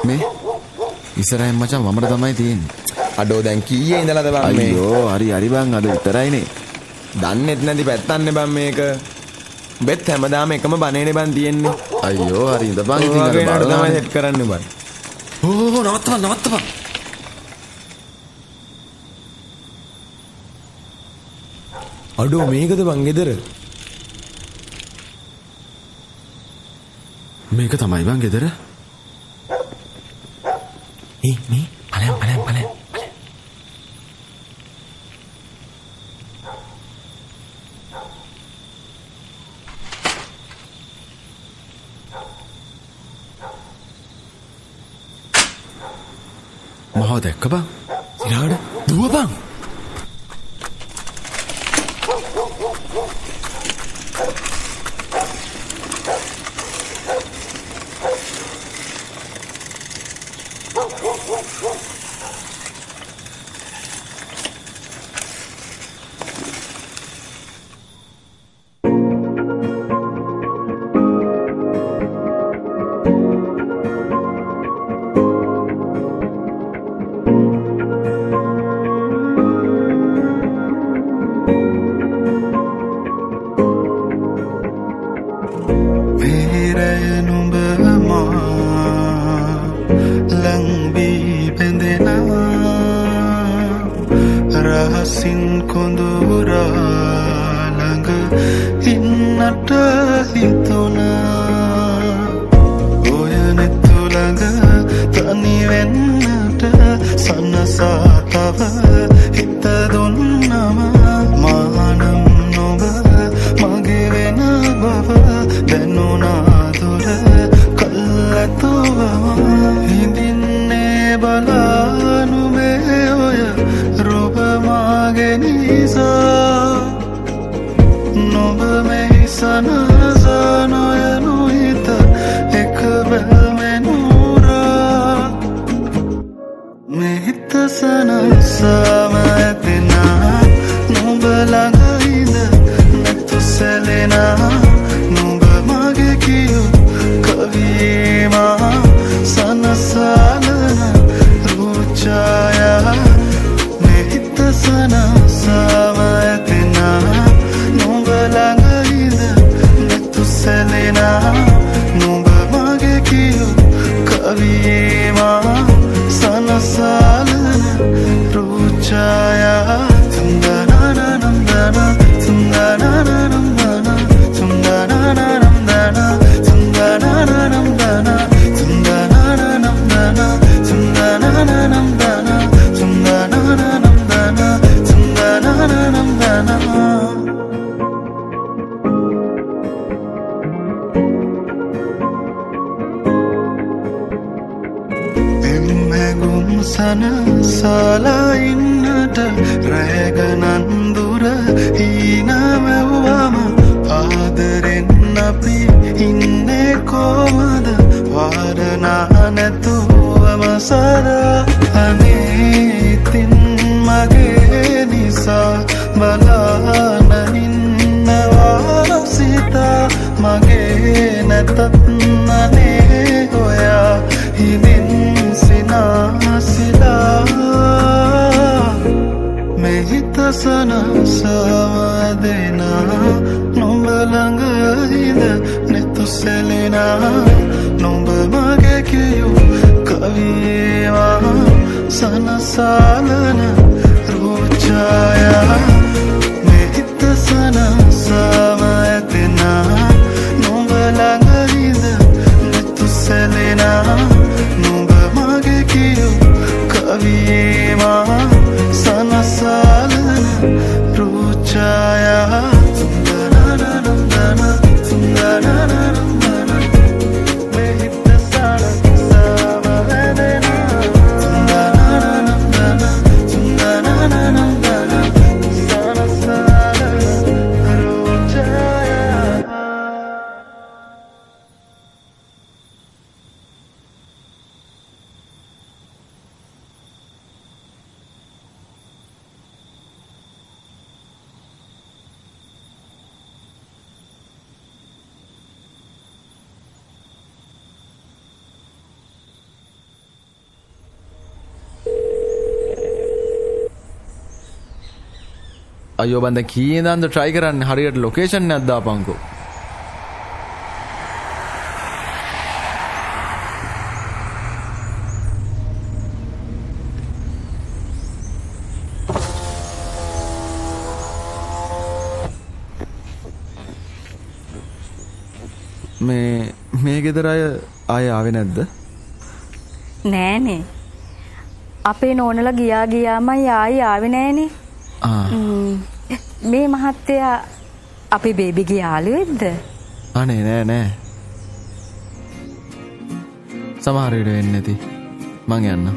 මේ ඉස්සරහින් මචං වමර තමයි තියෙන්නේ. අඩෝ දැන් කීයේ ඉඳලාද බං මේ? අයියෝ හරි බං අද විතරයිනේ. දන්නෙත් නැති පැත්තන්නේ බං මේක. බෙත් හැමදාම එකම බනේනේ බං තියෙන්නේ. අයියෝ හරි ඉඳපන් ඉතින් අර තමයි බලන්න. සෙට් කරන්න බං. ඕ නවත්තපන්. අඩෝ මේකද බං ගෙදර? මේක තමයි බං ගෙදර. මේ ඵලයන්. මහව දැක්ක බං. ඉරාඩ දුව බං. අයෝ බන්ද කීයේ දාන්ද try කරන්න හරියට location එකක් දාපන්කෝ. මේ ගෙදර අය ආයේ ආවේ නැද්ද? නෑනේ. අපේ නෝනලා ගියාමයි ආවේ නෑනේ. මේ මහත්තයා අපේ බේබිගේ යාළුවෙක්ද? අනේ නෑ. සමහර විට වෙන්නේ නැති. මං යන්නම්.